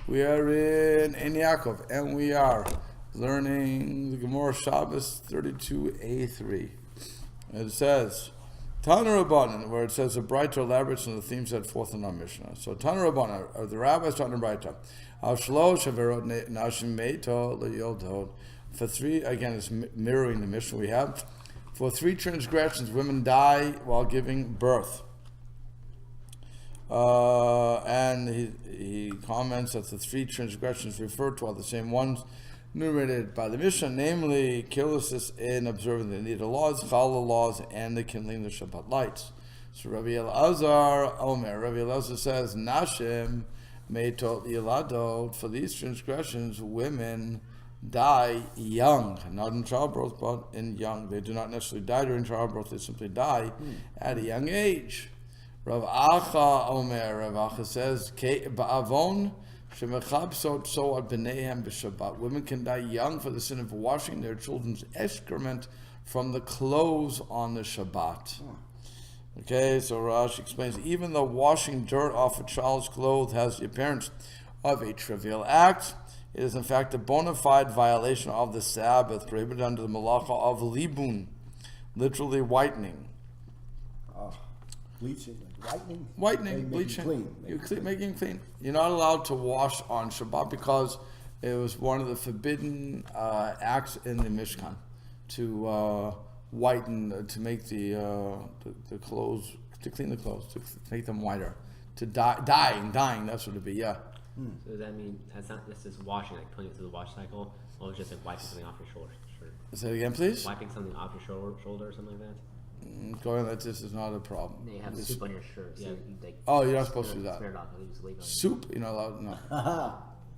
We are in Yaakov, and we are learning the Gemara Shabbos 32a3. It says, Tana Rabbanan, where it says a brighter elaborates on the theme set forth in our Mishnah. So Tana Rabbanan, the rabbis taught in Braita, Al Shlosh Averot Nashim Meito L'Yodod. For three, again, it's mirroring the Mishnah we have. For three transgressions, women die while giving birth. And he comments that the three transgressions referred to are the same ones enumerated by the Mishnah, namely carelessness in observing the Nida laws, Challah laws, and the kindling the Shabbat lights. So Rabbi Elazar says, Nashim Meitot Yiladot, for these transgressions, women die young, not in childbirth, but in young. They do not necessarily die during childbirth, they simply die at a young age. Rav Acha says, Ba'avon shemechabsot soat b'neihem b'Shabbat. Women can die young for the sin of washing their children's excrement from the clothes on the Shabbat. Okay, so Rashi explains, even though washing dirt off a child's clothes has the appearance of a trivial act, it is in fact a bona fide violation of the Sabbath, prohibited under the malacha of libun, literally whitening. Bleaching, whitening? Whitening, bleaching. Making clean. You're not allowed to wash on Shabbat because it was one of the forbidden acts in the Mishkan to whiten, to make the clothes, to clean the clothes, to make them whiter, to dying. That's what it'd be. Yeah. So does that mean this is washing, like putting it through the wash cycle, or just like wiping something off your shoulder? Say it again, please. Wiping something off your shoulder or something like that. Going like this is not a problem. You have soup on your shirt. Yeah, you're not supposed to do that. Off, soup, you're not allowed. No.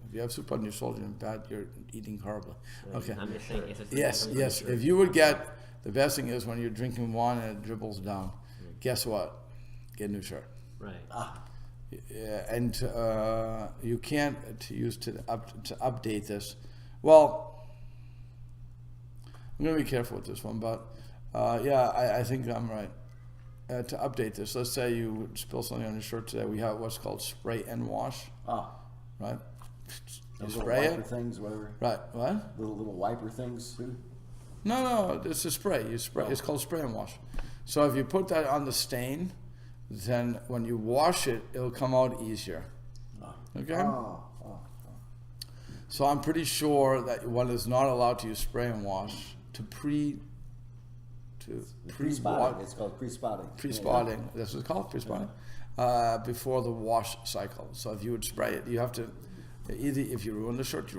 If you have soup on your shoulder, you're eating horribly. Okay. I'm just saying. Yes. If you would get, the best thing is when you're drinking wine and it dribbles down. Guess what? Get a new shirt. Right. Yeah, and you can't to update this. Well, I'm going to be careful with this one, but I think I'm right. To update this, let's say you spill something on your shirt today. We have what's called spray and wash. Right. You spray wiper it. Things, whatever. Right. What? Little wiper things too. No. It's a spray. You spray. It's called spray and wash. So if you put that on the stain, then when you wash it, it'll come out easier. Okay? So I'm pretty sure that one is not allowed to use spray and wash to pre-spotting. It's called pre-spotting. Pre-spotting. Yeah. That's what it's called, pre-spotting. Before the wash cycle. So if you would spray it, you have to, either if you ruin the shirt,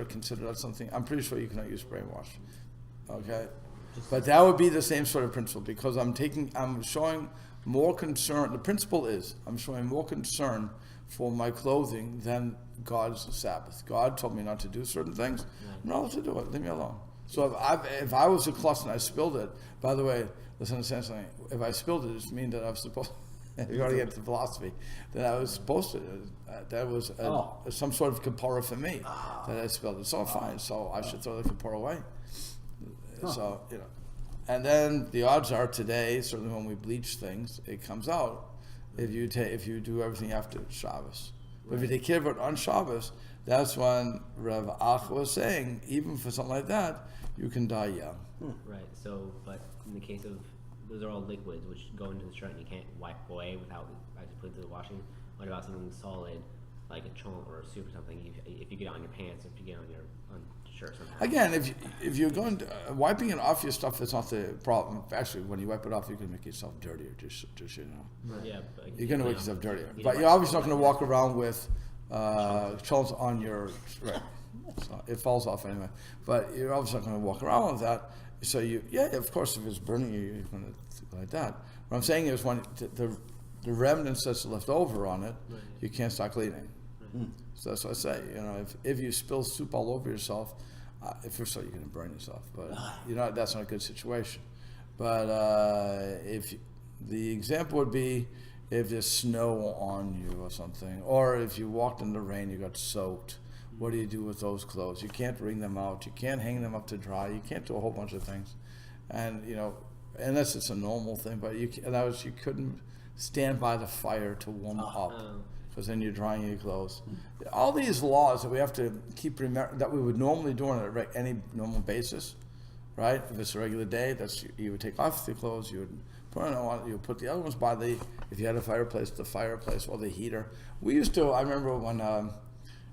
consider that something. I'm pretty sure you cannot use spray and wash. Okay? But that would be the same sort of principle, because I'm showing more concern. The principle is I'm showing more concern for my clothing than God's Sabbath. God told me not to do certain things. I'm not allowed to do it. Leave me alone. So if I was a klutz and I spilled it, by the way, let's understand something. If I spilled it, it means that I was supposed. If you want to get into philosophy, that I was supposed to. That was some sort of kapara for me that I spilled it. So fine. So I should throw the kapara away. So and then the odds are today, certainly when we bleach things, it comes out. If you do everything after Shabbos, but if you take care of it on Shabbos, that's when Rav Ach was saying, even for something like that, you can die young. Right. So, but in the case of those are all liquids which go into the shirt and you can't wipe away without actually putting it through the washing. What about something solid like a chunk or a soup or something? If you get it on your pants, if you get it on your shirt somehow. Again, if you're going to, wiping it off your stuff, that's not the problem. Actually, when you wipe it off, you can make yourself dirtier. Just you know. Right. Yeah. You're going to make yourself dirtier, but you're obviously not going to walk around with chunks on your right. So it falls off anyway. But you're obviously not going to walk around with that. So of course, if it's burning you, you're going to like that. What I'm saying is when the remnants that's left over on it, you can't start cleaning. Right. So that's what I say. If you spill soup all over yourself, first of all, you're going to burn yourself. But that's not a good situation. But if the example would be if there's snow on you or something, or if you walked in the rain, you got soaked. What do you do with those clothes? You can't wring them out. You can't hang them up to dry. You can't do a whole bunch of things, and unless it's a normal thing. But you couldn't stand by the fire to warm up because then you're drying your clothes. All these laws that we have to keep remember that we would normally do on any normal basis, right? If it's a regular day, you would take off the clothes, you would put on, you would put the other ones by if you had a fireplace, the fireplace or the heater. We used to. I remember when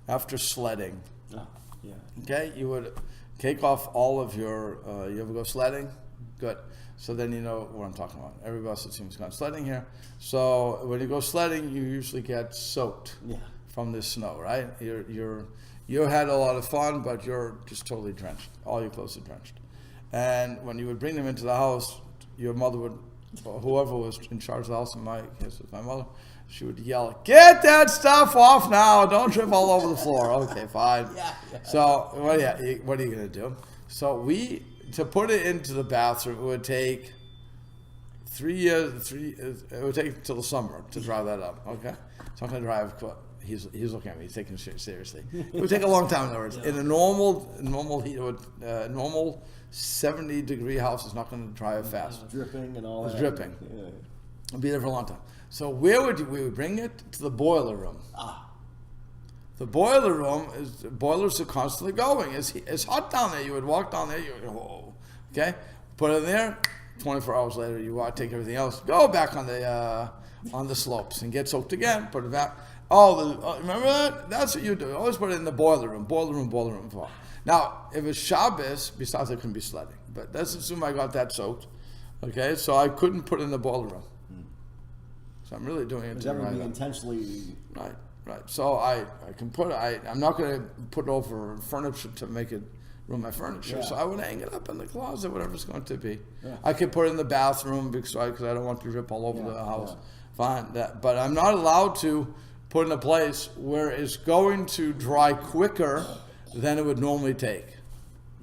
after sledding, Yeah. okay, you would take off all of your. You ever go sledding? Good. So then you know what I'm talking about. Everybody else, it seems, gone sledding here. So when you go sledding, you usually get soaked from the snow, right? You had a lot of fun, but you're just totally drenched. All your clothes are drenched. And when you would bring them into the house, your mother would, or whoever was in charge of the house, in my case, it was my mother, she would yell, "Get that stuff off now! Don't trip all over the floor." Okay, fine. So what are you going to do? So to put it into the bathroom, it would take 3 years. It would take till the summer to dry that up. Okay, so I'm going to drive. He's looking at me. He's taking it seriously. It would take a long time. In other words, in a normal heat, normal 70-degree house is not going to dry up fast. Dripping and all that. It's dripping. Yeah. It'll be there for a long time. So we would bring it to the boiler room. The boiler room boilers are constantly going. It's hot down there. You would walk down there. You would, whoa, okay, put it in there. 24 hours later, you take everything else, go back on the slopes and get soaked again. Put it back. Remember that? That's what you do. Always put it in the boiler room. Now, if it's Shabbos, besides it couldn't be sledding, but let's assume I got that soaked. Okay, so I couldn't put it in the boiler room. So I'm really doing it. That would be intentionally. Right. So I can put I'm not going to put over furniture to make it ruin my furniture. Yeah. So I would hang it up in the closet, whatever it's going to be. Yeah. I could put it in the bathroom because I don't want to drip all over the house. Fine. But I'm not allowed to put in a place where it's going to dry quicker than it would normally take.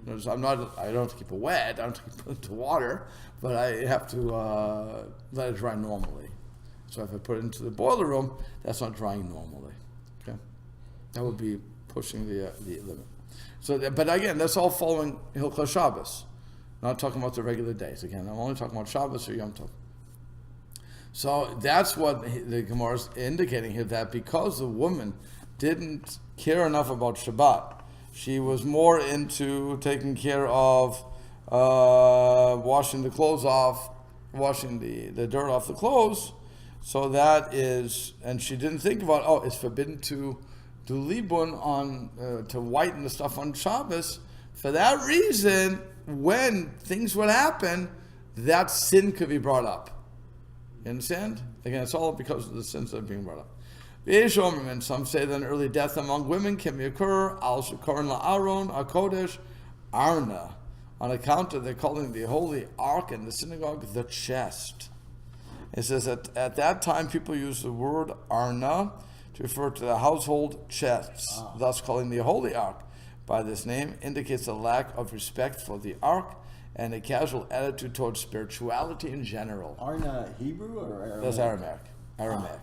I don't have to keep it wet. I don't have to put it into water, but I have to let it dry normally. So if I put it into the boiler room, that's not drying normally. Okay, that would be pushing the limit. So, but again, that's all following Hilchos Shabbos. Not talking about the regular days. Again, I'm only talking about Shabbos or Yom Tov. So that's what the Gemara is indicating here, that because the woman didn't care enough about Shabbat, she was more into taking care of washing the clothes off, washing the dirt off the clothes. So that is, and she didn't think about, it's forbidden to do libun on, to whiten the stuff on Shabbos. For that reason, when things would happen, that sin could be brought up. You understand? Again, it's all because of the sins that are being brought up. And some say that an early death among women can occur, al shekorin la'aron, a-kodesh, arna, on account of they're calling the holy ark in the synagogue the chest. It says that at that time people used the word arna to refer to the household chests, thus calling the holy ark by this name indicates a lack of respect for the ark and a casual attitude towards spirituality in general. Arna Hebrew or Aramaic? That's Aramaic.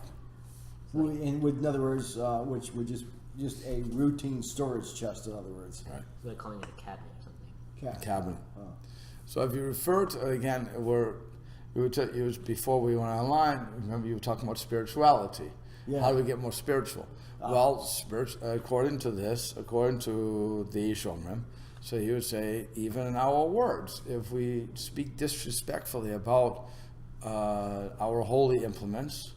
In other words, which would just a routine storage chest, in other words. Right. So they're calling it a cabinet or something. Cabinet. So if you refer to, again, it was before we went online, remember you were talking about spirituality. Yeah. How do we get more spiritual? Well, according to the Shomrim, so he would say, even in our words, if we speak disrespectfully about our holy implements,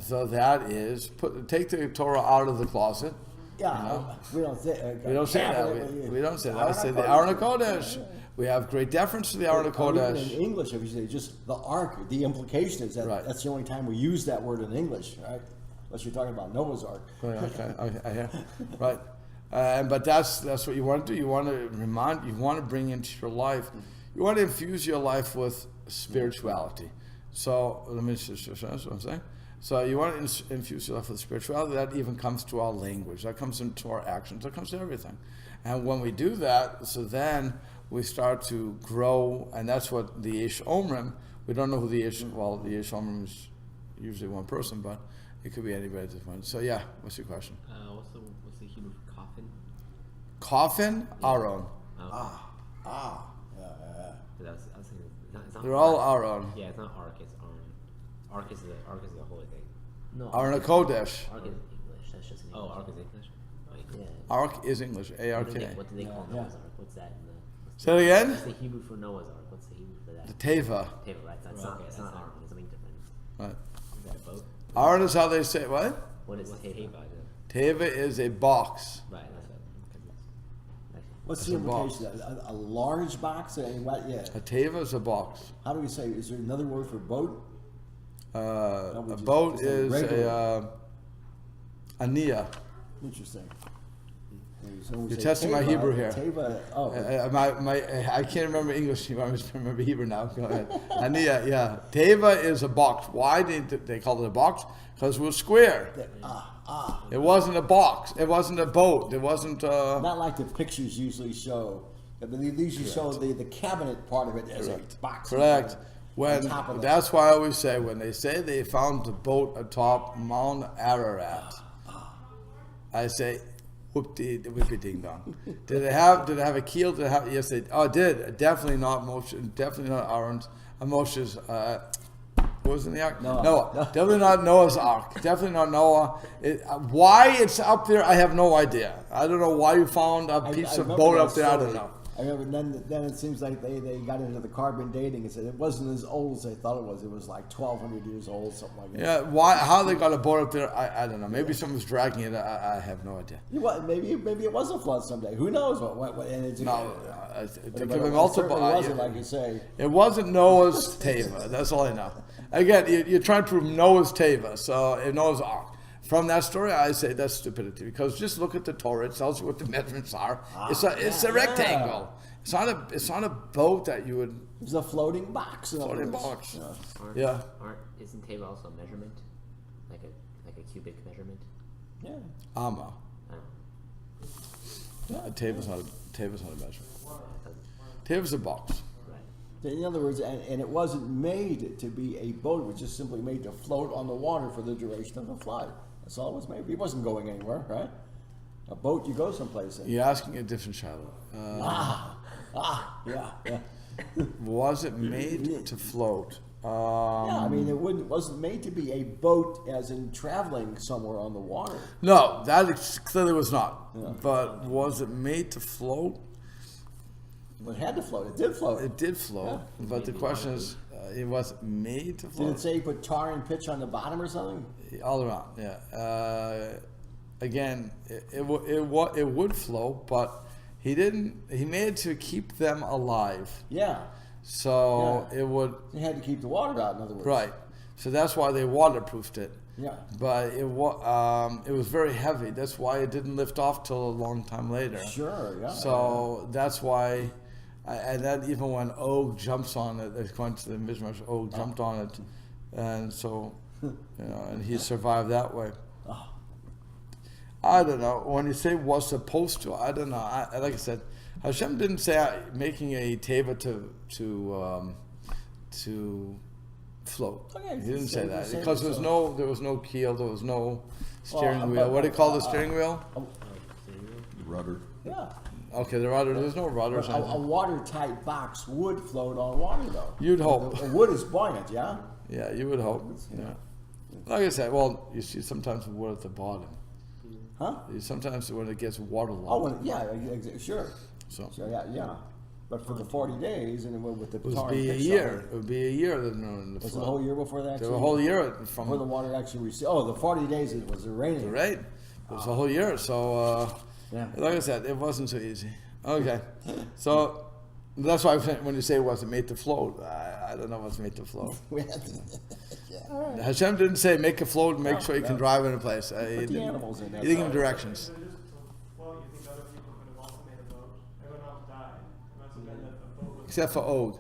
so that is, take the Torah out of the closet. Yeah, you know? we don't say We don't say that. We don't say that. I say the Aron HaKodesh. We have great deference to the Aron HaKodesh. In English, if you say just the ark, the implication is that that's the only time we use that word in English, right? Unless you're talking about Noah's Ark. Okay. Right. But that's what you want to do. You want to bring into your life, you want to infuse your life with spirituality. So let me just show what I'm saying. So you want to infuse your life with spirituality. That even comes to our language. That comes into our actions. That comes to everything. And when we do that, so then we start to grow, and that's what the Yesh Omrim. We don't know who the Yesh. Well, the Yesh Omrim is usually one person, but it could be anybody at this point. So yeah, what's your question? What's the Hebrew for coffin? Coffin, Yeah. Aron. Yeah. Yeah. I was thinking, it's not They're all ark. Aron. Yeah, it's not ark. It's Aron. Ark is the holy thing. No. Aron HaKodesh. Ark is just in English. Oh, Ark is English. Yeah. Ark is English. A-R-K. What do they call Noah's Ark? What's that in the? Say it again. What's the Hebrew for Noah's Ark? What's the Hebrew for that? The Teva. Teva, right? That's not. It's not Ark. It's something different. Right. Is that a boat? Ark is how they say what? What is Teva? Teva is a box. Right. That's what. What's the implication? A large box? What? Yeah. A teva is a box. How do we say? Is there another word for boat? A boat is a nia. Interesting. So you're testing my Hebrew here. Teva, oh. I can't remember English. I just remember Hebrew now. Go ahead. Ania, yeah. Teva is a box. Why did they call it a box? Because it was square. It wasn't a box. It wasn't a boat. It wasn't. Not like the pictures usually show. They usually show the cabinet part of it as a box. Correct. That's why I always say when they say they found the boat atop Mount Ararat, I say, whoopty ding dong. Did it have a keel? Yes, they did. Definitely not Moshe. Definitely not Aaron's. Moshe's. What was in the ark? Noah. Definitely not Noah's ark. Definitely not Noah. Why it's up there, I have no idea. I don't know why you found a piece of boat up there. I don't know. I remember then it seems like they got into the carbon dating and said it wasn't as old as they thought it was. It was like 1,200 years old, something like that. Yeah, how they got a boat up there, I don't know. Maybe someone's dragging it. I have no idea. Maybe it was a flood someday. Who knows what and it's to give a multiple. It wasn't like you say. It wasn't Noah's Teva. That's all I know. Again, you're trying to prove Noah's Teva, so Noah's Ark. From that story, I say that's stupidity because just look at the Torah. It tells you what the measurements are. It's a rectangle. It's not a boat that you would. It's a floating box. Floating box. Isn't Teva also a measurement, like a cubic measurement? Yeah. Amma. Yeah, Teva's not a measurement. Teva's a box. In other words, and it wasn't made to be a boat. It was just simply made to float on the water for the duration of the flood. That's all it was made. It wasn't going anywhere, right? A boat, you go someplace in. You're asking a different Shiloh. Yeah. Was it made to float? I mean, it wasn't made to be a boat as in traveling somewhere on the water. No, that clearly was not. Yeah. But was it made to float? Well, it had to float. It did float. It did float. Yeah. But the question is, it wasn't made to float. Did it say you put tar and pitch on the bottom or something? All around, yeah. Again, it would float, but he didn't. He made it to keep them alive. Yeah. So it would. He had to keep the water out, in other words. Right. So that's why they waterproofed it. Yeah. But it was very heavy. That's why it didn't lift off till a long time later. Sure. Yeah. So that's why. And then even when Og jumps on it, according to the Midrash, Og jumped on it, and so, and he survived that way. I don't know. When you say was supposed to, I don't know. Like I said, Hashem didn't say making a teva to float. Okay, he didn't say that because there was no keel, there was no steering wheel. What do you call the steering wheel? The rudder. Yeah. Okay, the rudder. There's no rudder. A watertight box would float on water, though. You'd hope. The wood is buoyant, yeah. Yeah, you would hope. Yeah. Like I said, well, you see sometimes the wood at the bottom. Huh? Sometimes when it gets waterlogged. Oh, sure. So yeah. But for the 40 days, and with the it would be a year. It would be a year. Was it a whole year before that? A whole year before the water actually received. Oh, the 40 days it was raining. Right. It was a whole year. So. Yeah. Like I said, it wasn't so easy. Okay, so that's why when you say it wasn't made to float, I don't know what's made to float. Right. Hashem didn't say make it float and make sure you can drive in a place. Put the animals in there. He didn't give directions. Except for Og.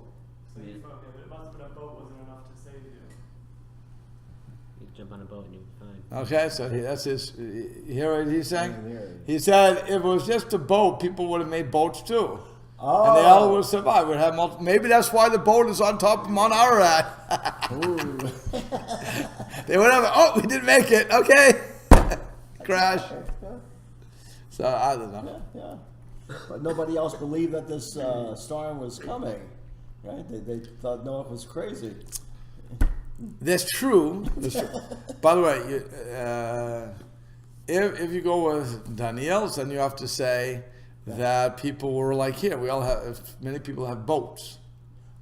Jump on a boat and you'll be fine. Okay, so that's his. You hear what he's saying? He said if it was just a boat, people would have made boats too. Oh. And they all would have survived. Would have maybe that's why the boat is on top of Mount Ararat. They would have. Oh, we didn't make it. Okay, crash. So I don't know. Yeah. But nobody else believed that this storm was coming, right? They thought Noah was crazy. That's true. By the way, if you go with Daniel's, then you have to say that people were like here. Many people have boats.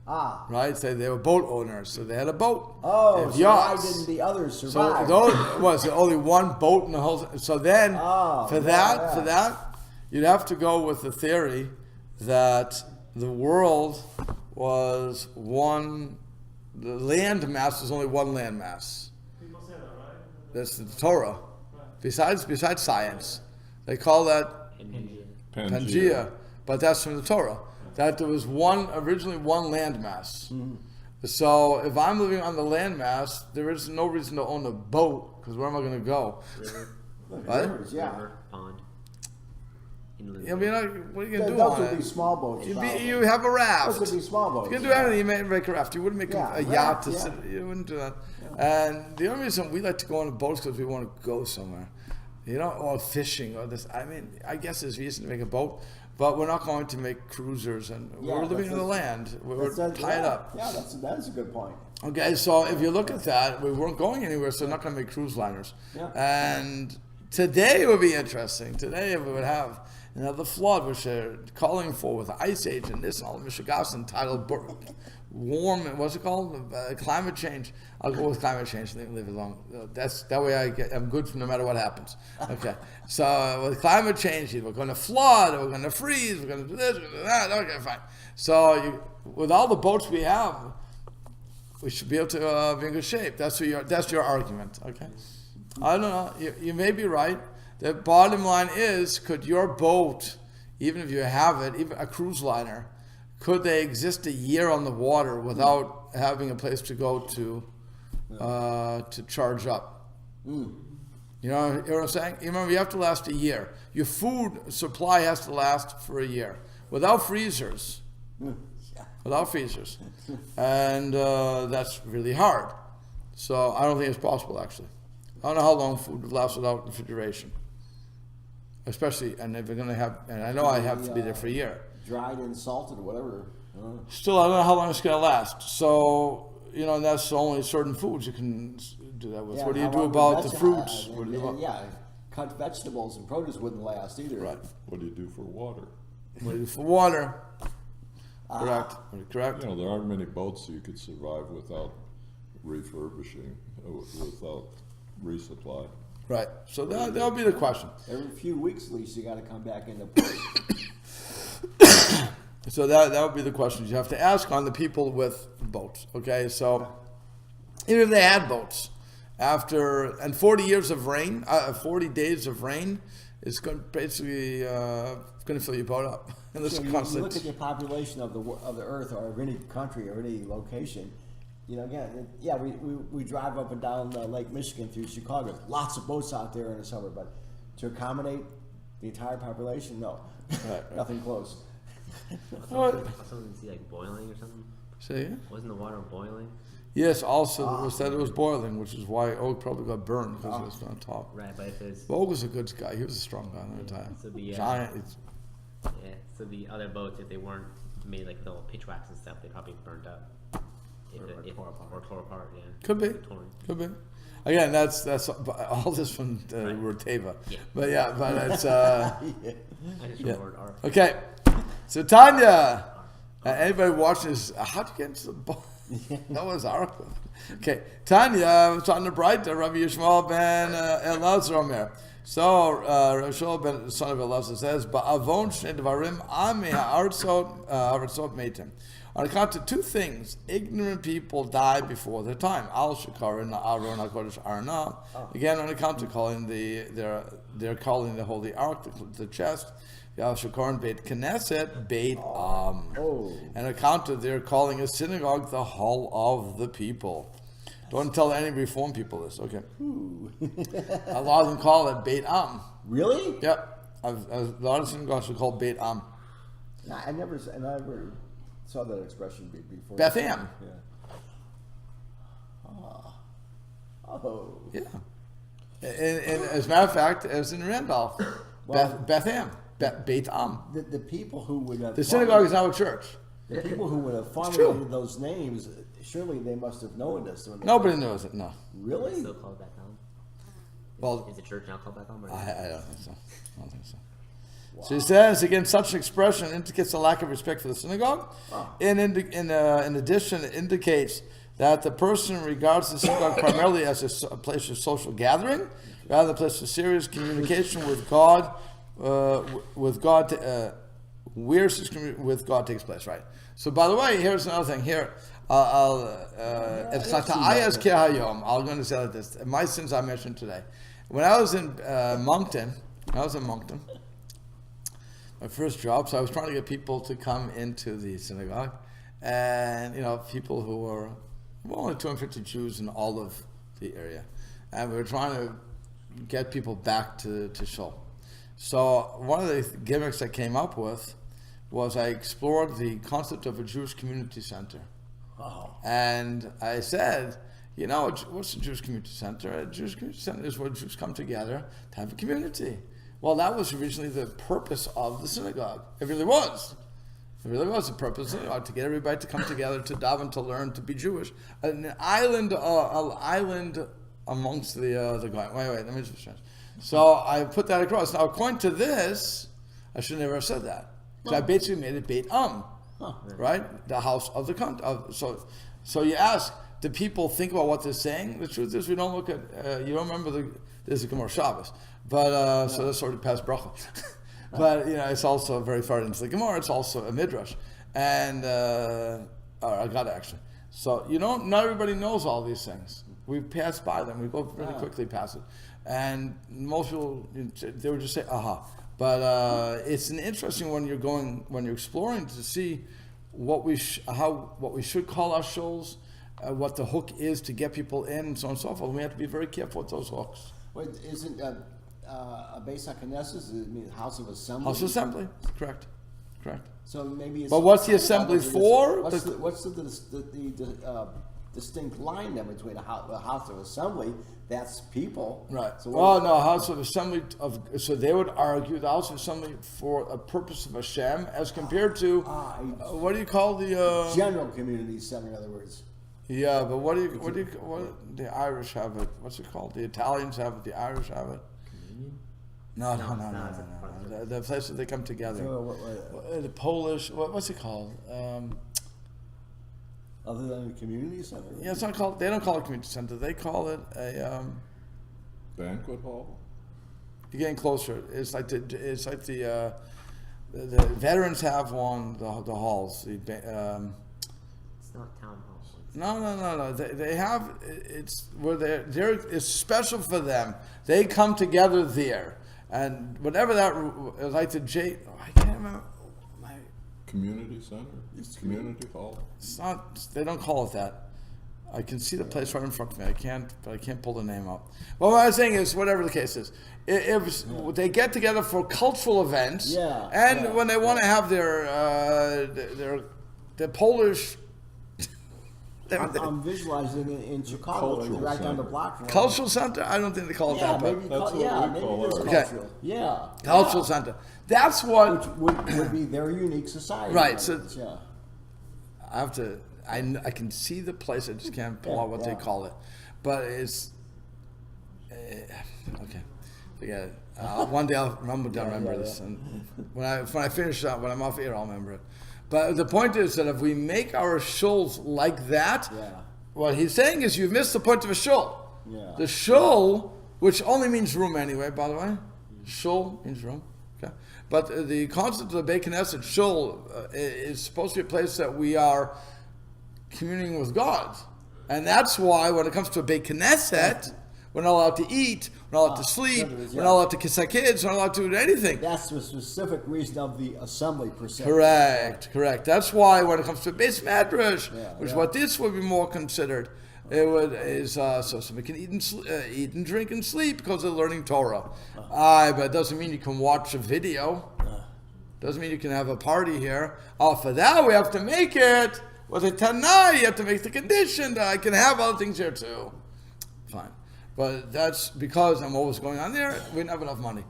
Right? So they were boat owners, so they had a boat. Oh, they have so yachts. why didn't the others So survive? those was only one boat in the whole. So then, for that, you'd have to go with the theory that the world was one. The land mass was only one land mass. People say that, right? That's the Torah. Besides science, they call that Pangea, but that's from the Torah. That there was originally one landmass. So if I'm living on the landmass, there is no reason to own a boat, because where am I going to go? River, What? river, pond. I mean, what are you going to do Those on would be it? small boats. You have a raft. Those would be small boats. You can do anything. You may make a raft. You wouldn't make a yacht to sit. You wouldn't do that. And the only reason we like to go on boats because we want to go somewhere, or fishing or this. I mean, I guess there's reason to make a boat, but we're not going to make cruisers. And we're living on the land. We're tied up. Yeah, that's a good point. Okay, so if you look at that, we weren't going anywhere, so we're not going to make cruise liners. Yeah. And today would be interesting. Today we would have the flood, which they're calling for with the ice age and this and all. Michigas entitled warm. What's it called? Climate change. I'll go with climate change. Leave it alone. That way I'm good no matter what happens. Okay. So with climate change, we're going to flood. We're going to freeze. We're going to do this. We're going to do that. Okay, fine. So with all the boats we have, we should be able to be in good shape. That's your argument. Okay. I don't know. You may be right. The bottom line is, could your boat, even if you have it, even a cruise liner, could they exist a year on the water without having a place to go to charge up? You know what I'm saying? You remember, you have to last a year. Your food supply has to last for a year without freezers. And that's really hard. So I don't think it's possible, actually. I don't know how long food would last without refrigeration. Especially, and if you're going to have, and I know I have to be there for a year. Dried and salted or whatever. Still, I don't know how long it's going to last. So, and that's only certain foods you can do that with. Yeah, what do you do about the fruits? Cut vegetables and produce wouldn't last either. Right. What do you do for water? What do you do for water? Correct. There aren't many boats you could survive without refurbishing, without resupply. Right. So that'll be the question. Every few weeks at least you got to come back into port. So that would be the questions you have to ask on the people with boats. Okay, so even if they had boats, and 40 years of rain, 40 days of rain is basically going to fill your boat up. And this So you constant. look at the population of the earth or of any country or any location. We drive up and down Lake Michigan through Chicago. Lots of boats out there in the summer, but to accommodate the entire population, no, Right. nothing close. Something see like boiling or something. Say yeah? Wasn't the water boiling? Yes, also it was said it was boiling, which is why Og probably got burned because it was on top. Right, but if it's Og was a good guy. He was a strong guy at the time. So the Giant. so the other boats, if they weren't made like little pitchwhacks and stuff, they probably burnt up. Or tore apart. Yeah. Could be. Torn. Could be. Again, that's all this from the word Teva. Yeah. But it's I just remembered our. okay. So Tanya, anybody watching this? How do you get into the ball? That was our. Okay, Tanya, it's on the bright. Rabbi Yishmael ben Elazar Omer. So Rabbi Yishmael ben the son of Elazar says, "Ba'avon shnei dvarim ami ha'artzot meitim." On account of two things, ignorant people die before their time. Al Shekarin Aaron HaKodesh Arna. Again, on account of calling they're calling the holy ark the chest. Al Shekarin Beit Knesset Beit Am. And on account of their calling a synagogue the hall of the people. Don't tell any Reform people this, okay? A lot of them call it Beit Am. Really? Yep. A lot of synagogues are called Beit Am. I never saw that expression before. Beth Am. Yeah. Oh. Yeah. And as a matter of fact, as in Randolph, Beth Am, Beit Am. The people who would have The synagogue is now a church. The people who would have formulated those names, surely they must have known this. Nobody knows it. No. Really? Still called that town. Well, is the church now called Beth El? I don't think so. I don't think so. So he says, again, such an expression indicates a lack of respect for the synagogue. And in addition, it indicates that the person regards the synagogue primarily as a place of social gathering, rather than a place of serious communication with God, where with God takes place, right? So, by the way, here's another thing. Here, I'm going to say like this. My sins I mentioned today. When I was in Moncton, my first job, so I was trying to get people to come into the synagogue, and people who were only 250 Jews in all of the area, and we were trying to get people back to Shul. So one of the gimmicks I came up with was I explored the concept of a Jewish community center. Wow. And I said, what's a Jewish community center? A Jewish community center is where Jews come together to have a community. Well, that was originally the purpose of the synagogue. It really was. It really was the purpose of the synagogue, to get everybody to come together, to daven, to learn, to be Jewish. An island amongst the Goyim. Wait, let me just finish. So I put that across. Now, according to this, I should never have said that. So I basically made it Beit right? The house of the country. So you ask, do people think about what they're saying? The truth is, we don't look at. You don't remember there's a Gemara Shabbos, but so that's already past bracha. But it's also very far into the Gemara. It's also a midrash, and I got it actually. So not everybody knows all these things. We pass by them. We go really quickly past it, and most people they would just say aha. But it's an interesting when you're exploring to see what we should call our shuls, what the hook is to get people in, and so on and so forth. We have to be very careful with those hooks. Wait, isn't a Beis HaKnesses mean House of Assembly? House of Assembly, correct. So maybe it's. But what's the assembly for? What's the distinct line then between a House of Assembly? That's people, right? So House of Assembly so they would argue the House of Assembly for a purpose of Hashem, as compared to what do you call the general community center? In other words. Yeah, but what the Irish have it? What's it called? The Italians have it. The Irish have it. No. The place that they come together. The Polish. What's it called? Other than a community center. Yeah, it's not called. They don't call it a community center. They call it a banquet hall. You're getting closer. It's like the veterans have one. The halls. It's not town hall. No. They have. It's where they're. It's special for them. They come together there, and whatever that like the I can't remember. Community center? Community hall? It's not. They don't call it that. I can see the place right in front of me. I can't pull the name up. Well, what I was saying is, whatever the case is, if they get together for cultural events, when they want to have their Polish. I'm visualizing it in Chicago, right down the block. Cultural center? I don't think they call it that. Maybe cultural. Yeah. Cultural center. That's what would be their unique society. Right. So I have to. I can see the place. I just can't pull out what they call it. But it's okay. Forget it. One day I'll remember this, and when I finish up, when I'm off air, I'll remember it. But the point is that if we make our shuls like that, what he's saying is you've missed the point of a shul. Yeah. The shul, which only means room anyway, by the way, shul means room. Okay, but the concept of the Beit Knesset shul is supposed to be a place that we are communing with God, and that's why when it comes to a Beit Knesset, we're not allowed to eat, we're not allowed to sleep, we're not allowed to kiss our kids, we're not allowed to do anything. That's the specific reason of the assembly per se. Correct. That's why when it comes to a base madrash, which is what this would be more considered, so somebody can eat and drink and sleep because they're learning Torah. But it doesn't mean you can watch a video. Doesn't mean you can have a party here. For that we have to make it with a Tanai. You have to make the condition that I can have other things here too. Fine. But that's because I'm always going on there. We didn't have enough money.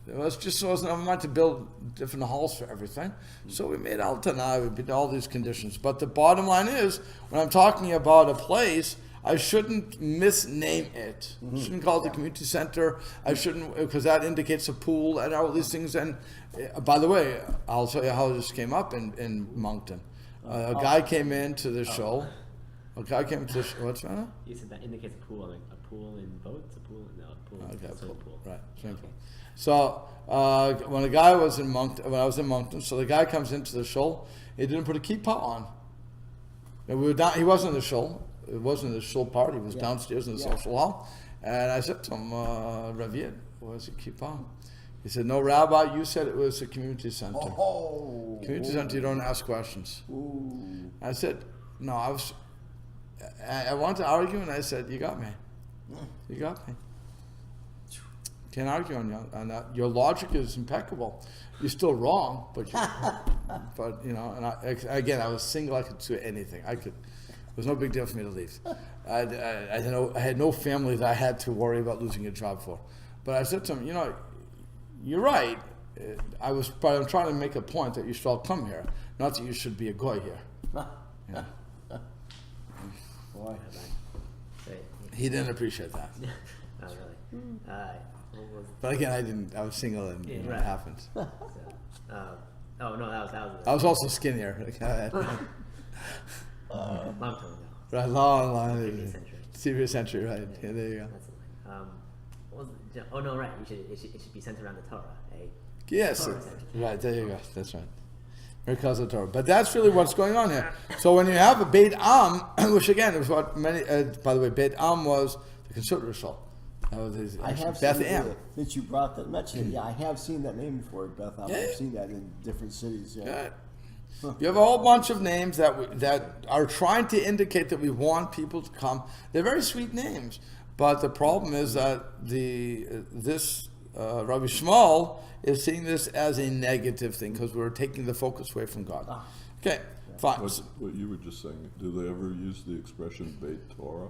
It wasn't enough money to build different halls for everything. So we made Al Tanai, we did all these conditions. But the bottom line is, when I'm talking about a place, I shouldn't misname it. Shouldn't call it the community center. I shouldn't, because that indicates a pool and all these things. And by the way, I'll tell you how this came up in Moncton. A guy came into the show. A guy came to the show. What's that? You said that indicates a pool, like a pool in boats, a pool, no, a pool, Okay, swimming pool. Right, swimming Okay. pool. So when a guy was in Moncton, when I was in Moncton, so the guy comes into the show. He didn't put a kippah on. And we were down. He wasn't in the show. It wasn't the show part. He was downstairs in the social hall. And I said to him, Raviet, where's the kippah? He said, no, Rabbi, you said it was a community center. Oh. Community center, you don't ask questions. Ooh. I said, no, I wanted to argue, and I said, you got me. You got me. Can't argue on that. Your logic is impeccable. You're still wrong, but you know. And I was single. I could do anything. It was no big deal for me to leave. I had no family that I had to worry about losing a job for. But I said to him, you know, you're right. But I'm trying to make a point that you should all come here, not that you should be a goy here. Yeah. Boy. So, He didn't appreciate that. not really. What was But again, I didn't. I was single, and Yeah, it right. happened. so, oh no, that was I was also skinnier. long time ago. Right, long, Previous century. Previous century, right? Yeah, there you go. That's the line. What was it? Oh no, right. It should be centered around the Torah. Yes, Torah center. right. There you go. That's right. Miracles of Torah. But that's really what's going on here. So when you have a Beit Am, which again is what many. By the way, Beit Am was the conservative show. I have Beth seen Am. it, since you brought that, mentioned it. Yeah, I have seen that name before, Beth Am. Yeah. I've seen that in different cities. Yeah. Right. You have a whole bunch of names that are trying to indicate that we want people to come. They're very sweet names, but the problem is that Rabbi Shmuel is seeing this as a negative thing because we're taking the focus away from God. Okay, fine. What you were just saying, do they ever use the expression Beit Torah?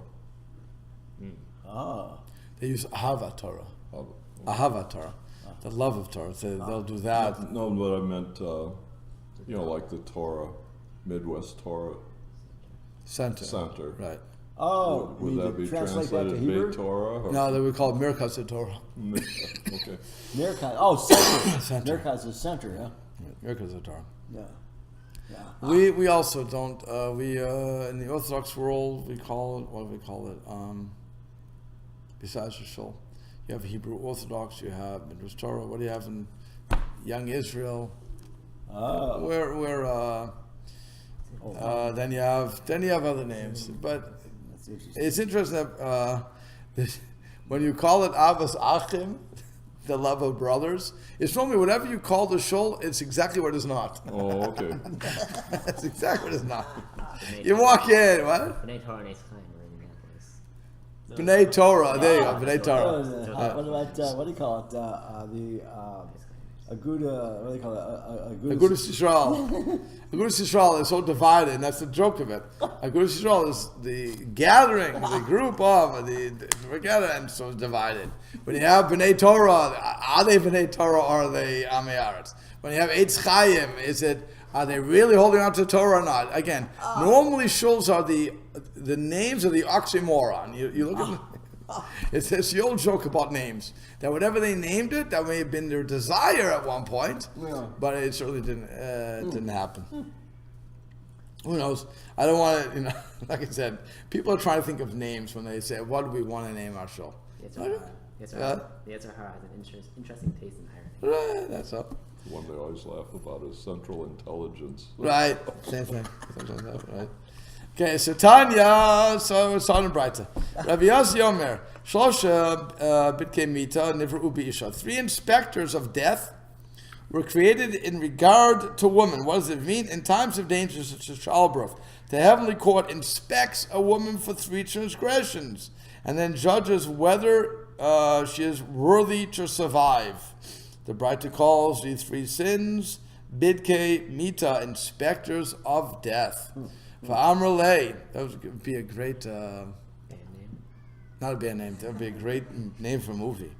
Ah. They use Ahava Torah. How- Ahava Torah, the love of Torah. So they'll do that. No, but I meant, like the Torah, Midwest Torah Center. Center. Right. Oh, Would you that mean be to translate that to translated Hebrew? Beit Torah? or- No, they would call it Miracles of Torah. Okay. Merkaz. Oh, center. Center. Merkaz is center, yeah. Miracles of Torah. Yeah. Yeah. We also don't. In the Orthodox world, we call it, what do we call it? Besides the shul, you have Hebrew Orthodox, you have Midrash Torah. What do you have in Young Israel? Oh. Then you have other names. But That's interesting. it's interesting that when you call it Avos Achim, the love of brothers, it's normally whatever you call the shul, it's exactly what it's not. Oh, okay. That's exactly what it's not. You walk in, what? B'nai Torah and Eis Chaim are in Minneapolis. So- B'nai Torah, there you go, B'nai Oh, Torah. what about what do you call it? The Aguda. What do you call it? Agudas Yisrael. Agudas Yisrael is so divided, and that's the joke of it. Agudas Yisrael is the gathering, the group of, together, and so it's divided. When you have B'nai Torah, are they B'nai Torah or are they Amei Aretz? When you have Eitz Chaim, are they really holding on to Torah or not? Again, normally shuls are the names of the oxymoron. You look at it's this old joke about names. That whatever they named it, that may have been their desire at one point, Yeah. but it certainly didn't happen. Who knows? I don't want to, like I said, people are trying to think of names when they say, what do we want to name our show? The Yetzer Hara has an interesting taste in irony. Right, that's up. The one they always laugh about is Central Intelligence. Right, same thing. Something like that, right? Okay, so Tanya, so it's on Breita. Rabbi Yossi Omer, Shlosha Bitkei Mita Nivru B'Isha. 3 inspectors of death were created in regard to woman. What does it mean? In times of danger such as childbirth, the heavenly court inspects a woman for 3 transgressions and then judges whether she is worthy to survive. The Breita calls these 3 sins Bidkei Mita, inspectors of death. For Amrulay, that would be a great, Band name. not a band name, that would be a great name for a movie.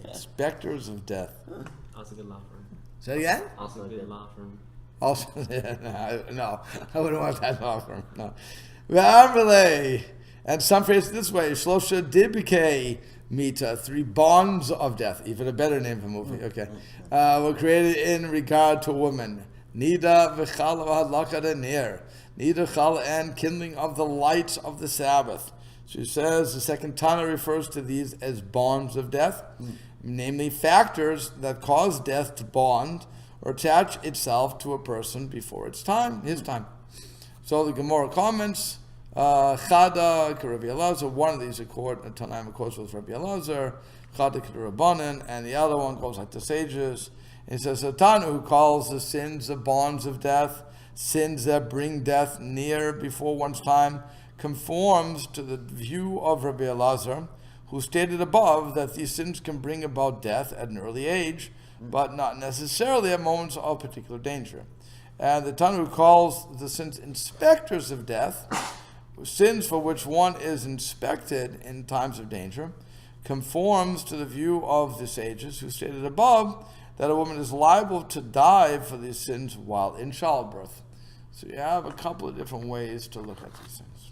Inspectors of Death. Also a good law firm. Say again? Also a good law firm. Also, no, I wouldn't want that law firm. No. And some phrase it this way: Shlosha dibike mita, 3 bonds of death. Even a better name for a movie. Okay, were created in regard to a woman. Nida v'chal v'hadlaka near. Nida chal and kindling of the lights of the Sabbath. She says the second Tana refers to these as bonds of death, namely factors that cause death to bond or attach itself to a person before its time, his time. So the Gemara comments, Chada, Rabbi Elazar, one of these Tanaim of course was Rabbi Elazar, Chada Rabbanan, and the other one goes like the sages. It says, Satan, who calls the sins the bonds of death, sins that bring death near before one's time, conforms to the view of Rabbi Elazar, who stated above that these sins can bring about death at an early age, but not necessarily at moments of particular danger. And the Tana who calls the sins inspectors of death, sins for which one is inspected in times of danger, conforms to the view of the sages who stated above that a woman is liable to die for these sins while in childbirth. So you have a couple of different ways to look at these things.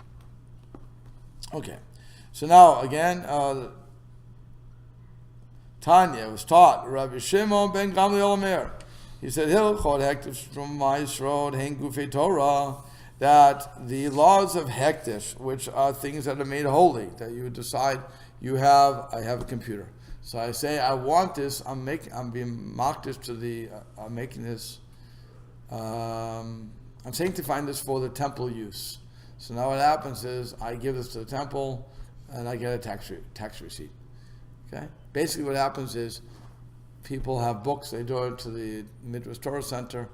Okay, so now again, Tanya was taught, Rabbi Shimon ben Gamliel Omer. He said, Hilchot hektish from Ma'isrod hein gufei Torah, that the laws of hektish, which are things that are made holy, that you decide I have a computer. So I say, I want this, I'm being mocked this to the, I'm making this, I'm sanctifying this for the temple use. So now what happens is I give this to the temple and I get a tax receipt. Okay? Basically what happens is people have books, they do it to the Midrash Torah Center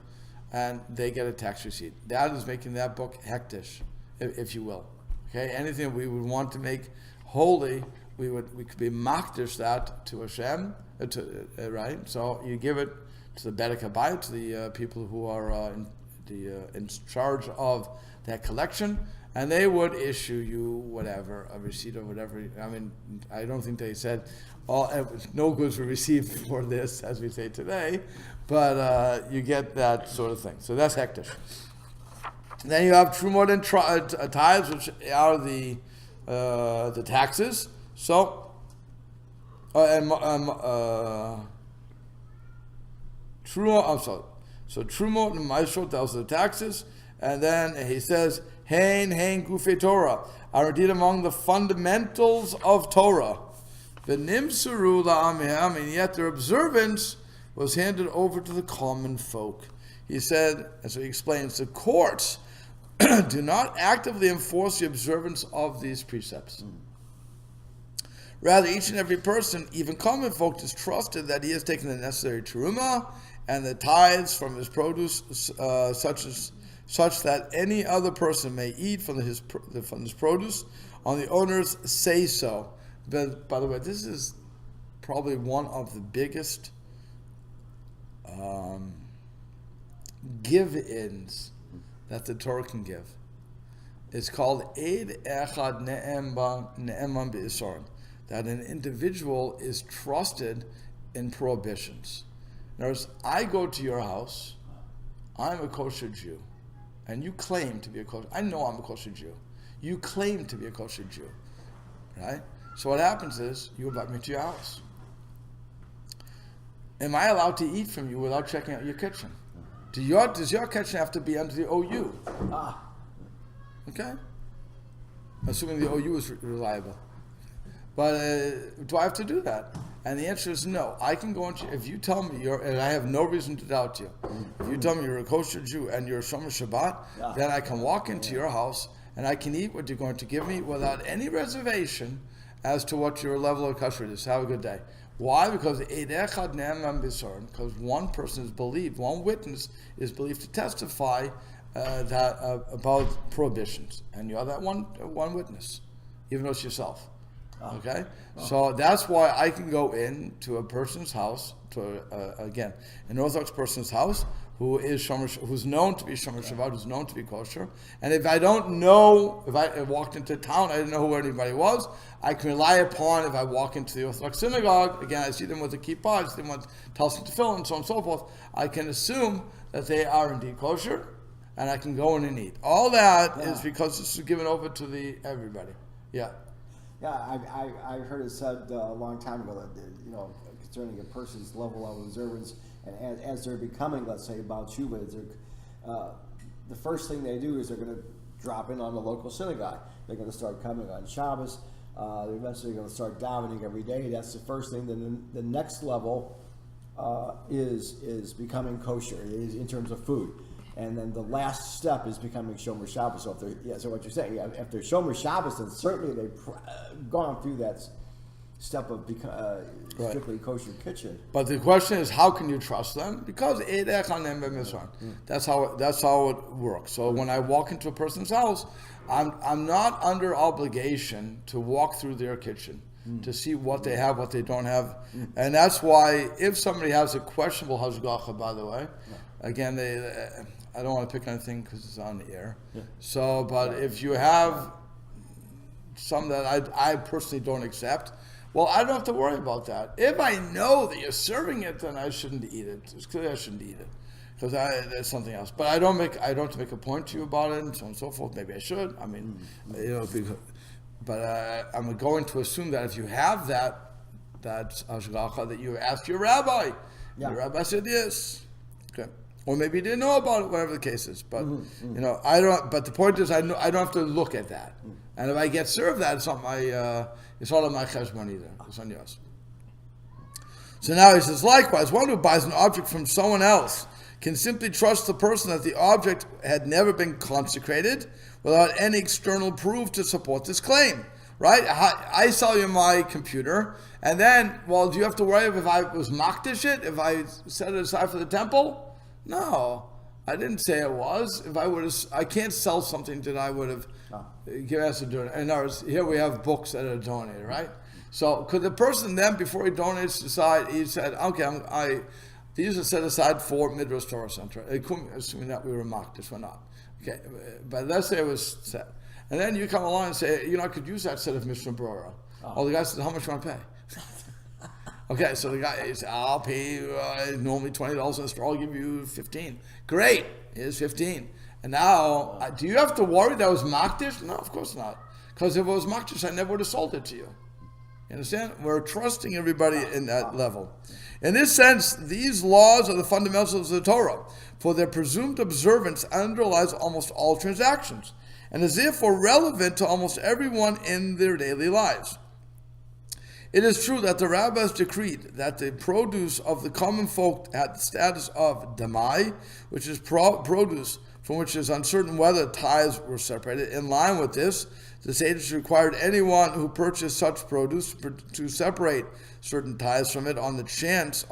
and they get a tax receipt. That is making that book hektish, if you will. Okay? Anything we would want to make holy, we could be makdish that to Hashem, right? So you give it to the Bedek Habayit, to the people who are in charge of that collection, and they would issue you whatever, a receipt or whatever. I mean, I don't think they said no goods were received for this, as we say today, but you get that sort of thing. So that's hektish. Then you have trumot and tithes, which are the taxes. So, trumot. I'm sorry. So trumot and ma'asrot, those are the taxes. And then he says, Hein gufei Torah, are indeed among the fundamentals of Torah. V'nimsaru la'amiham, and yet their observance was handed over to the common folk. He said, as he explains, the courts do not actively enforce the observance of these precepts. Rather, each and every person, even common folk, is trusted that he has taken the necessary teruma and the tithes from his produce, such that any other person may eat from his produce on the owner's say so. But by the way, this is probably one of the biggest give-ins that the Torah can give. It's called Eid Echad Ne'eman B'Isorim, that an individual is trusted in prohibitions. In other words, I go to your house, I'm a kosher Jew, and you claim to be a kosher. I know I'm a kosher Jew. You claim to be a kosher Jew, right? So what happens is you invite me to your house. Am I allowed to eat from you without checking out your kitchen? Does your kitchen have to be under the OU? Okay? Assuming the OU is reliable. But do I have to do that? And the answer is no. I can go into, if you tell me and I have no reason to doubt you, if you tell me you're a kosher Jew and you're a Shomer Shabbat, then I can walk into your house and I can eat what you're going to give me without any reservation as to what your level of kosher is. Have a good day. Why? Because one person is believed, one witness is believed to testify about prohibitions, and you're that one witness, even though it's yourself. Okay, so that's why I can go in to a person's house, again, an Orthodox person's house who's known to be Shomer Shabbat, who's known to be kosher. And if I don't know, if I walked into town, I didn't know who anybody was, I can rely upon, if I walk into the Orthodox synagogue, again, I see them with a kippah, I see them with Talsim Tefillin, and so on and so forth, I can assume that they are indeed kosher, and I can go in and eat. All that Yeah. is because this is given over to the everybody. Yeah. Yeah, I heard it said a long time ago that, concerning a person's level of observance, and as they're becoming, let's say, Baal Tshuva, the first thing they do is they're going to drop in on the local synagogue. They're going to start coming on Shabbos. They're eventually going to start davening every day. That's the first thing. Then the next level is becoming kosher in terms of food. And then the last step is becoming Shomer Shabbos. So so what you're saying, if they're Shomer Shabbos, then certainly they've gone through that step of strictly kosher kitchen. But the question is, how can you trust them? Because that's how it works. So when I walk into a person's house, I'm not under obligation to walk through their kitchen to see what they have, what they don't have, and that's why if somebody has a questionable hashgacha, by the way, again I don't want to pick anything because it's on the air. Yeah. So, but if you have some that I personally don't accept, well, I don't have to worry about that. If I know that you're serving it, then I shouldn't eat it. It's clear I shouldn't eat it because that's something else. But I don't have to make a point to you about it and so on and so forth. Maybe I should. I mean, but I'm going to assume that if you have that hashgacha, that you asked your rabbi. Yeah. Your rabbi said yes. Okay. Or maybe you didn't know about it, whatever the case is. But I don't. But the point is, I don't have to look at that. And if I get served that, it's not it's not on my cheshbon either. It's on yours. So now he says, likewise, one who buys an object from someone else can simply trust the person that the object had never been consecrated without any external proof to support this claim. Right? I sell you my computer, and then, well, do you have to worry if I was makdish it, if I set it aside for the temple? No, I didn't say it was. If I would have, I can't sell something that I would have given us to do it. In other words, here we have books that are donated, right? So could the person then, before he donates, decide, he said, okay, these are set aside for Midrash Torah Center. Assuming that we were makdish or not. Okay, but let's say it was set. And then you come along and say, I could use that set of Mishnah Brura. The guy says, how much do you want to pay? Okay, so the guy says, I'll pay normally $20 in the store, I'll give you 15. Great, here's 15. And now, do you have to worry that was makdish? No, of course not. Because if it was makdish, I never would have sold it to you. You understand? We're trusting everybody in that level. In this sense, these laws are the fundamentals of the Torah, for their presumed observance underlies almost all transactions, and is therefore relevant to almost everyone in their daily lives. It is true that the rabbis decreed that the produce of the common folk had the status of damai, which is produce from which is uncertain whether tithes were separated. In line with this, the sages required anyone who purchased such produce to separate certain tithes from it on the chance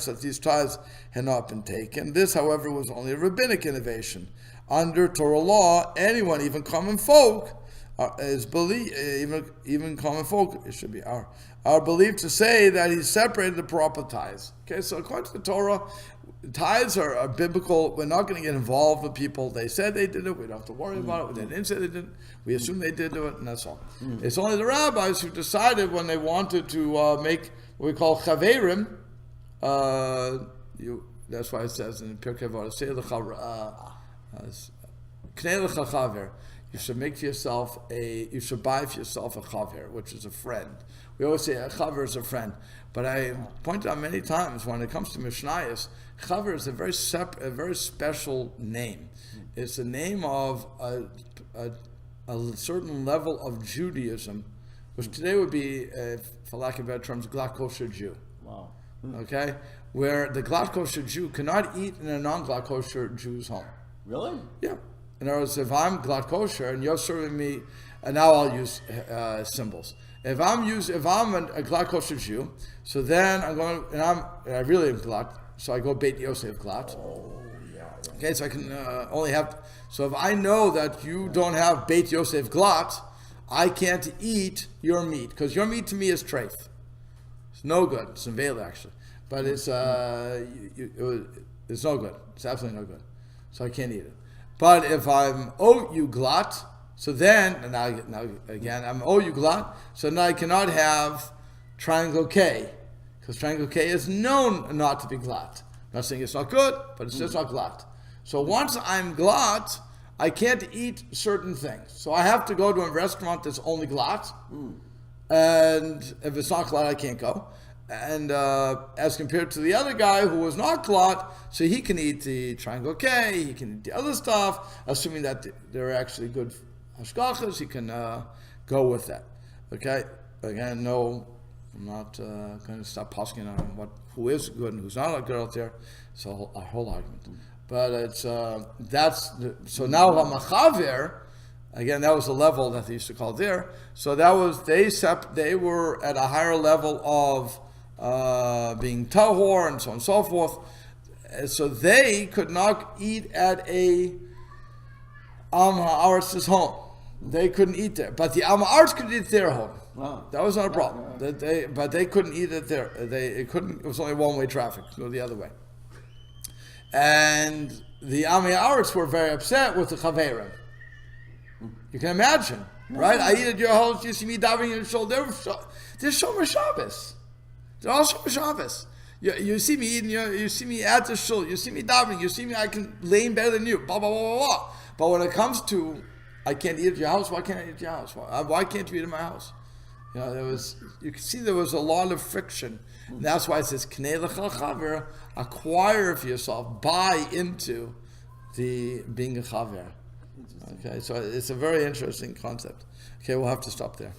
that these tithes had not been taken. This, however, was only a rabbinic innovation. Under Torah law, anyone, even common folk, is believed, even common folk, it should be are believed to say that he separated the proper tithes. Okay, so according to the Torah, tithes are biblical. We're not going to get involved with people. They said they did it. We don't have to worry about it. They didn't say they didn't. We assume they did do it, and that's all. It's only the rabbis who decided when they wanted to make what we call chaverim. That's why it says in Pirkei Avot, you should make for yourself you should buy for yourself a chaver, which is a friend. We always say a chaver is a friend, but I pointed out many times when it comes to Mishnayos, chaver is a very special name. It's the name of a certain level of Judaism, which today would be, for lack of better terms, glatt kosher Jew. Wow. Okay, where the glatt kosher Jew cannot eat in a non-glatt kosher Jew's home. Really? Yeah. In other words, if I'm glatt kosher and you're serving me, and now I'll use symbols. If I'm a glatt kosher Jew, so then I'm going, and I really am glatt, so I go Beit Yosef glatt. Oh, yeah. Okay, so I can only have. So if I know that you don't have Beit Yosef glatt, I can't eat your meat because your meat to me is treif. It's no good. It's in Vela actually, but it's no good. It's absolutely no good. So I can't eat it. But if I'm you glatt, so then, and now again, I'm you glatt, so now I cannot have triangle K, because triangle K is known not to be glatt. I'm not saying it's not good, but it's just not glatt. So once I'm glat, I can't eat certain things. So I have to go to a restaurant that's only glat, and if it's not glat, I can't go. And as compared to the other guy who was not glat, so he can eat the triangle K, he can eat the other stuff, assuming that they're actually good hashgachas, he can go with that. Okay? Again, no, I'm not going to stop posking on who is good and who's not good out there. So a whole argument. But it's so now hamachaver, again, that was the level that they used to call there. So that was they were at a higher level of being tahor and so on and so forth. So they could not eat at a Am Haaretz's home. They couldn't eat there, but the Am Haaretz could eat at their home. Wow. That was not a problem. But they couldn't eat it there. It was only one-way traffic. Go the other way. And the Am Haaretz were very upset with the Chaverim. You can imagine, right? I eat at your house. You see me davening in your shoulder. They're Shomer Shabbos. They're all Shomer Shabbos. You see me eating. You see me at the shul. You see me davening. You see me. I can lay in better than you. Blah blah blah blah blah. But when it comes to, I can't eat at your house. Why can't I eat at your house? Why can't you eat at my house? You can see there was a lot of friction. And that's why it says, Knei lecha chaver, acquire for yourself, buy into the being a chaver. Okay, so it's a very interesting concept. Okay, we'll have to stop there.